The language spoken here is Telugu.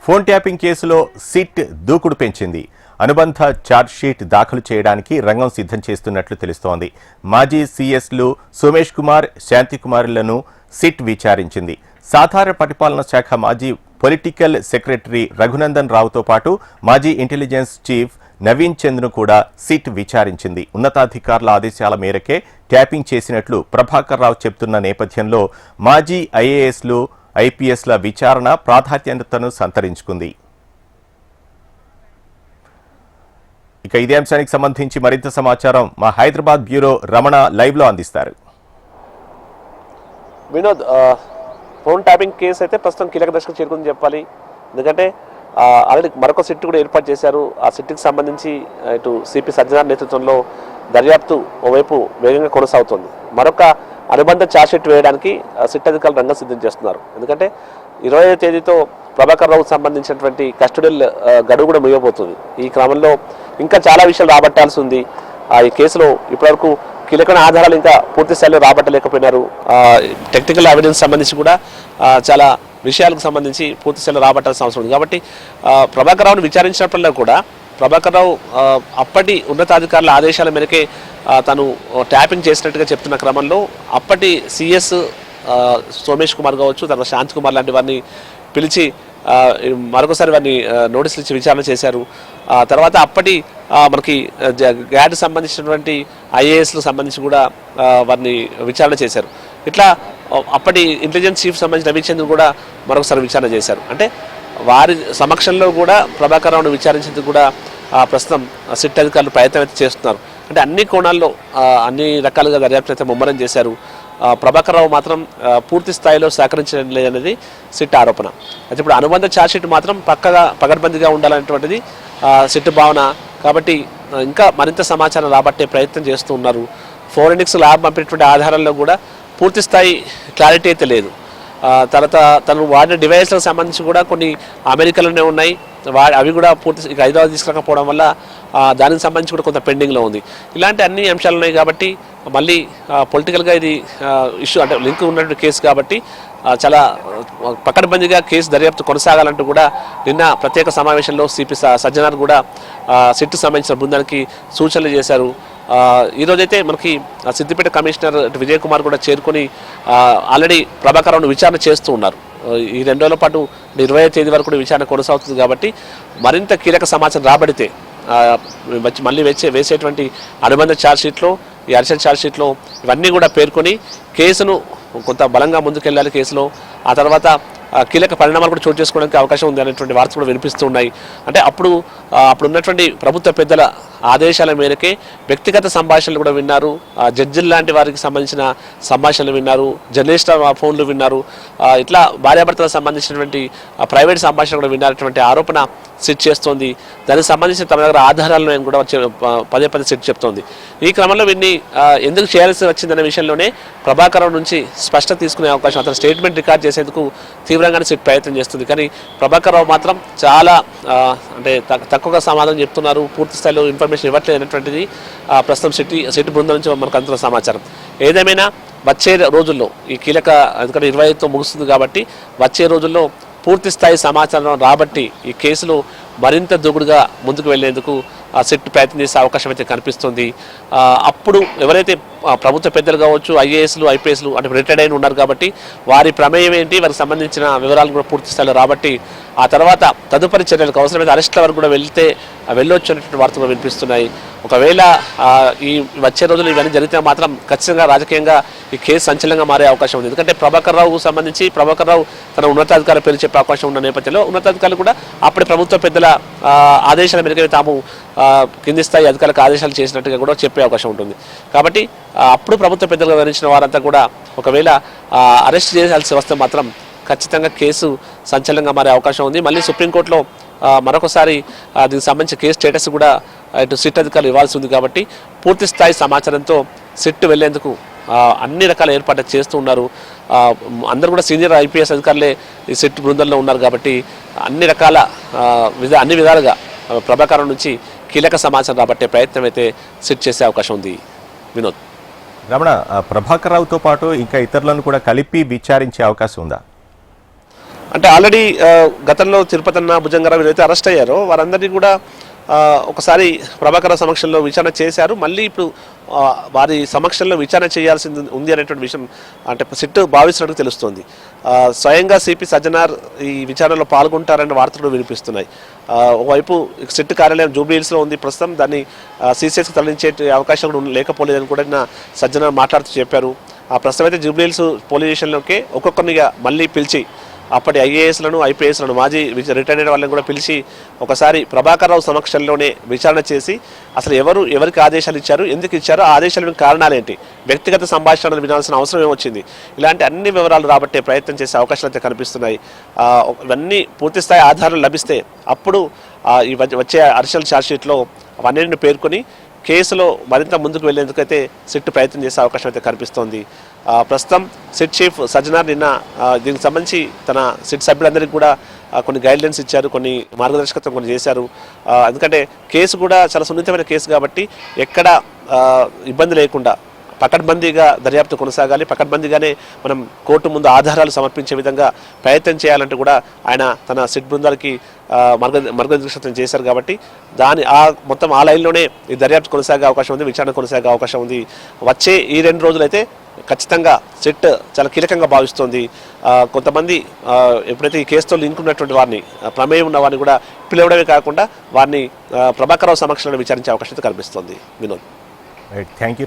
ఫోన్ ట్యాపింగ్ కేసులో సిట్ దూకుడు పెంచింది. అనుబంధ ఛార్జ్షీట్ దాఖలు చేయడానికి రంగం సిద్ధం చేస్తున్నట్లు తెలుస్తోంది. మాజీ సీఎస్లు సోమేష్ కుమార్, శాంతికుమార్లను సిట్ విచారించింది. సాధారణ పరిపాలనా శాఖ మాజీ పొలిటికల్ సెక్రటరీ రఘునందన్ రావుతో పాటు మాజీ ఇంటెలిజెన్స్ చీఫ్ నవీన్ చంద్ను కూడా సిట్ విచారించింది. ఉన్నతాధికారుల ఆదేశాల మేరకే ట్యాపింగ్ చేసినట్లు ప్రభాకర్ రావు చెబుతున్న నేపథ్యంలో మాజీ ఐఏఎస్లు, ఐపీఎస్ల విచారణ ప్రాధాన్యతను సంతరించుకుంది. ఇక ఇదే అంశానికి సంబంధించి మరింత సమాచారం మా హైదరాబాద్ బ్యూరో రమణ లైవ్ లో అందిస్తారు. వినోద్, ఫోన్ ట్యాపింగ్ కేసు అయితే ప్రస్తుతం కీలక దశకు చేరుకుందని చెప్పాలి. ఎందుకంటే ఆల్రెడీ మరొక సిట్ కూడా ఏర్పాటు చేశారు. ఆ సిట్కి సంబంధించి ఇటు సిపి సజ్జనార్ నేతృత్వంలో దర్యాప్తు ఓవైపు వేగంగా కొనసాగుతుంది. మరొక అనుబంధ ఛార్జ్షీట్ వేయడానికి సిట్ అధికారులు రంగం సిద్ధం చేస్తున్నారు. ఎందుకంటే 20వ తేదీతో ప్రభాకర్ రావుకు సంబంధించినటువంటి కస్టడియల్ గడువు కూడా ముగియబోతుంది. ఈ క్రమంలో ఇంకా చాలా విషయాలు రాబట్టాల్సి ఉంది. ఈ కేసులో ఇప్పటివరకు కీలకమైన ఆధారాలు ఇంకా పూర్తి స్థాయిలో రాబట్టలేకపోయినారు. టెక్నికల్ ఎవిడెన్స్ సంబంధించి కూడా చాలా విషయాలకు సంబంధించి పూర్తి స్థాయిలో రాబట్టాల్సిన అవసరం ఉంది. కాబట్టి ప్రభాకర్ రావును విచారించినప్పుడల్లా కూడా ప్రభాకర్ రావు అప్పటి ఉన్నతాధికారుల ఆదేశాల మేరకే తను ట్యాపింగ్ చేసినట్టుగా చెప్తున్న క్రమంలో అప్పటి సిఎస్ సోమేష్ కుమార్ కావచ్చు, తర్వాత శాంతి కుమార్ లాంటి వారిని పిలిచి మరొకసారి వారిని నోటీసులు ఇచ్చి విచారణ చేశారు. తర్వాత అప్పటి మనకి గ్యాడ్ సంబంధించినటువంటి ఐఏఎస్లకు సంబంధించి కూడా వారిని విచారణ చేశారు. ఇట్లా అప్పటి ఇంటెలిజెన్స్ చీఫ్ సంబంధించిన నవీన్ చంద్ర కూడా మరొకసారి విచారణ చేశారు. అంటే వారి సమక్షంలో కూడా ప్రభాకర్ రావును విచారించేందుకు కూడా ప్రస్తుతం సిట్ అధికారులు ప్రయత్నం అయితే చేస్తున్నారు. అంటే అన్ని కోణాల్లో అన్ని రకాలుగా దర్యాప్తు అయితే ముమ్మరం చేశారు. ప్రభాకర్ రావు మాత్రం పూర్తి స్థాయిలో సహకరించడం లేదనేది సిట్ ఆరోపణ. అయితే ఇప్పుడు అనుబంధ ఛార్జ్షీట్ మాత్రం పక్కగా పకడ్బందీగా ఉండాలనేటువంటిది సిట్ భావన. కాబట్టి ఇంకా మరింత సమాచారం రాబట్టే ప్రయత్నం చేస్తూ ఉన్నారు. ఫోరెన్సిక్స్ ల్యాబ్ పంపినటువంటి ఆధారాల్లో కూడా పూర్తి స్థాయి క్లారిటీ అయితే లేదు. తర్వాత తను వాడిన డివైస్లకు సంబంధించి కూడా కొన్ని అమెరికాలోనే ఉన్నాయి. అవి కూడా పూర్తి ఇక హైదరాబాద్ తీసుకురాకపోవడం వల్ల దానికి సంబంధించి కూడా కొంత పెండింగ్లో ఉంది. ఇలాంటి అన్ని అంశాలు ఉన్నాయి కాబట్టి మళ్ళీ పొలిటికల్గా ఇది ఇష్యూ అంటే లింక్ ఉన్నటువంటి కేసు కాబట్టి చాలా పకడ్బందీగా కేసు దర్యాప్తు కొనసాగాలంటూ కూడా నిన్న ప్రత్యేక సమావేశంలో సిపి సజ్జనార్ కూడా సిట్కు సంబంధించిన బృందానికి సూచనలు చేశారు. ఈరోజైతే మనకి సిద్దిపేట కమిషనర్ విజయ్ కుమార్ కూడా చేరుకొని ఆల్రెడీ ప్రభాకర్ రావును విచారణ చేస్తూ ఉన్నారు. ఈ 2 రోజుల పాటు 20వ తేదీ వరకు కూడా విచారణ కొనసాగుతుంది. కాబట్టి మరింత కీలక సమాచారం రాబడితే మళ్ళీ వేసేటువంటి అనుబంధ ఛార్జ్షీట్లో, ఈ అడిషనల్ ఛార్జ్షీట్లో ఇవన్నీ కూడా పేర్కొని కేసును కొంత బలంగా ముందుకెళ్ళాలి కేసులో. ఆ తర్వాత కీలక పరిణామాలు కూడా చోటు చేసుకోవడానికి అవకాశం ఉంది అనేటువంటి వార్తలు కూడా వినిపిస్తూ ఉన్నాయి. అంటే అప్పుడు ఉన్నటువంటి ప్రభుత్వ పెద్దల ఆదేశాల మేరకే వ్యక్తిగత సంభాషణలు కూడా విన్నారు. జడ్జిల లాంటి వారికి సంబంధించిన సంభాషణలు విన్నారు. జర్నలిస్టుల ఫోన్లు విన్నారు. ఇట్లా భార్యాభర్తలకు సంబంధించినటువంటి ప్రైవేట్ సంభాషణ కూడా విన్నారటువంటి ఆరోపణ సిట్ చేస్తోంది. దానికి సంబంధించిన తమ దగ్గర ఆధారాలను కూడా పదే సిట్ చెప్తోంది. ఈ క్రమంలో వీరిని ఎందుకు చేయాల్సి వచ్చిందనే విషయంలోనే ప్రభాకర్ రావు నుంచి స్పష్టత తీసుకునే అవకాశం, అతను స్టేట్మెంట్ రికార్డ్ చేసేందుకు తీవ్రంగానే సిట్ ప్రయత్నం చేస్తుంది. కానీ ప్రభాకర్ రావు మాత్రం చాలా అంటే తక్కువగా సమాధానం చెప్తున్నారు. పూర్తి స్థాయిలో ఇన్ఫర్మేషన్ ఇవ్వట్లేదు అనేటువంటిది ప్రస్తుతం సిట్ బృందం నుంచి మనకు అందుతున్న సమాచారం. ఏదేమైనా వచ్చే రోజుల్లో ఈ కీలక, ఎందుకంటే 25తో ముగుస్తుంది కాబట్టి వచ్చే రోజుల్లో పూర్తి స్థాయి సమాచారం రాబట్టి ఈ కేసులో మరింత దూకుడుగా ముందుకు వెళ్లేందుకు సిట్ ప్రయత్నం చేసే అవకాశం అయితే కనిపిస్తుంది. అప్పుడు ఎవరైతే ప్రభుత్వ పెద్దలు కావచ్చు, ఐఏఎస్లు, ఐపీఎస్లు అంటే రిటైర్డ్ అయిన ఉన్నారు కాబట్టి వారి ప్రమేయం ఏంటి, వారికి సంబంధించిన వివరాలు కూడా పూర్తి స్థాయిలో రాబట్టి ఆ తర్వాత తదుపరి చర్యలకు అవసరమైతే అరెస్ట్ల వరకు కూడా వెళ్ళొచ్చు అనేటువంటి వార్తలు వినిపిస్తున్నాయి. ఒకవేళ ఈ వచ్చే రోజులు ఇవన్నీ జరిగితే మాత్రం ఖచ్చితంగా రాజకీయంగా ఈ కేసు సంచలనంగా మారే అవకాశం ఉంది. ఎందుకంటే ప్రభాకర్ రావుకు సంబంధించి ప్రభాకర్ రావు తన ఉన్నతాధికారుల పేరు చెప్పే అవకాశం ఉన్న నేపథ్యంలో ఉన్నతాధికారులు కూడా అప్పటి ప్రభుత్వ పెద్దల ఆదేశాల మేరకు తాము కింది స్థాయి అధికారులకు ఆదేశాలు చేసినట్టుగా కూడా చెప్పే అవకాశం ఉంటుంది. కాబట్టి అప్పుడు ప్రభుత్వ పెద్దలు వివరించిన వారంతా కూడా ఒకవేళ అరెస్ట్ చేయాల్సి వస్తే మాత్రం ఖచ్చితంగా కేసు సంచలనంగా మారే అవకాశం ఉంది. మళ్ళీ సుప్రీంకోర్టులో మరొకసారి దీనికి సంబంధించిన కేసు స్టేటస్ కూడా ఇటు సిట్ అధికారులు ఇవ్వాల్సి ఉంది. కాబట్టి పూర్తి స్థాయి సమాచారంతో సిట్ వెళ్లేందుకు అన్ని రకాల ఏర్పాట్లు చేస్తూ ఉన్నారు. అందరూ కూడా సీనియర్ ఐపీఎస్ అధికారులే ఈ సిట్ బృందంలో ఉన్నారు. కాబట్టి అన్ని రకాల అన్ని విధాలుగా ప్రభాకర్ నుంచి కీలక సమాచారం రాబట్టే ప్రయత్నం అయితే సిట్ చేసే అవకాశం ఉంది. వినోద్, రమణ, ప్రభాకర్ రావుతో పాటు ఇంకా ఇతరులను కూడా కలిపి విచారించే అవకాశం ఉందా? అంటే ఆల్రెడీ గతంలో తిరుపతన్న భుజంగారావు ఎవరైతే అరెస్ట్ అయ్యారో వారందరినీ కూడా ఒకసారి ప్రభాకర్ సమక్షంలో విచారణ చేశారు. మళ్ళీ ఇప్పుడు వారి సమక్షంలో విచారణ చేయాల్సింది ఉంది అనేటువంటి విషయం అంటే సిట్ భావిస్తున్నట్టు తెలుస్తోంది. స్వయంగా సిపి సజ్జనార్ ఈ విచారణలో పాల్గొంటారనే వార్తలు వినిపిస్తున్నాయి. ఒకవైపు సిట్ కార్యాలయం జూబ్లీహిల్స్లో ఉంది ప్రస్తుతం, దాన్ని సిసిఎస్కి తరలించే అవకాశం కూడా లేకపోలేదని కూడా సజ్జనార్ మాట్లాడుతూ చెప్పారు. ఆ ప్రస్తుతం అయితే జూబ్లీహిల్స్ పోలీస్ స్టేషన్లోకే ఒక్కొక్కరినిగా మళ్ళీ పిలిచి అప్పటి ఐఏఎస్లను ఐపీఎస్లను మాజీ రిటైర్డ్ అయిన వాళ్ళని కూడా పిలిచి ఒకసారి ప్రభాకర్ రావు సమక్షంలోనే విచారణ చేసి అసలు ఎవరికి ఆదేశాలు ఇచ్చారు, ఎందుకు ఇచ్చారో, ఆ ఆదేశాల కారణాలు ఏంటి, వ్యక్తిగత సంభాషణలు వినాల్సిన అవసరం ఏమొచ్చింది, ఇలాంటి అన్ని వివరాలు రాబట్టే ప్రయత్నం చేసే అవకాశాలు అయితే కనిపిస్తున్నాయి. ఇవన్నీ పూర్తిస్థాయి ఆధారాలు లభిస్తే అప్పుడు ఈ వచ్చే అడిషనల్ ఛార్జ్షీట్లో అవన్నింటిని పేర్కొని కేసులో మరింత ముందుకు వెళ్లేందుకైతే సిట్ ప్రయత్నం చేసే అవకాశం అయితే కనిపిస్తోంది. ప్రస్తుతం సిట్ చీఫ్ సజ్జనార్ నిన్న దీనికి సంబంధించి తన సిట్ సభ్యులందరికీ కూడా కొన్ని గైడ్లైన్స్ ఇచ్చారు, కొన్ని మార్గదర్శకత్వం కొన్ని చేశారు. ఎందుకంటే కేసు కూడా చాలా సున్నితమైన కేసు కాబట్టి ఎక్కడ ఇబ్బంది లేకుండా పకడ్బందీగా దర్యాప్తు కొనసాగాలి, పకడ్బందీగానే మనం కోర్టు ముందు ఆధారాలు సమర్పించే విధంగా ప్రయత్నం చేయాలంటూ కూడా ఆయన తన సిట్ బృందాలకి మార్గదర్శకత్వం చేశారు. కాబట్టి మొత్తం ఆ లైన్లోనే ఈ దర్యాప్తు కొనసాగే అవకాశం ఉంది, విచారణ కొనసాగే అవకాశం ఉంది. వచ్చే ఈ 2 రోజులైతే ఖచ్చితంగా సిట్ చాలా కీలకంగా భావిస్తోంది. కొంతమంది ఎప్పుడైతే ఈ కేసుతో లింక్ ఉన్నటువంటి వారిని, ప్రమేయం ఉన్న వారిని కూడా పిలవడమే కాకుండా వారిని ప్రభాకర్ రావు సమక్షంలో విచారించే అవకాశం కనిపిస్తోంది. Vinod, thank you.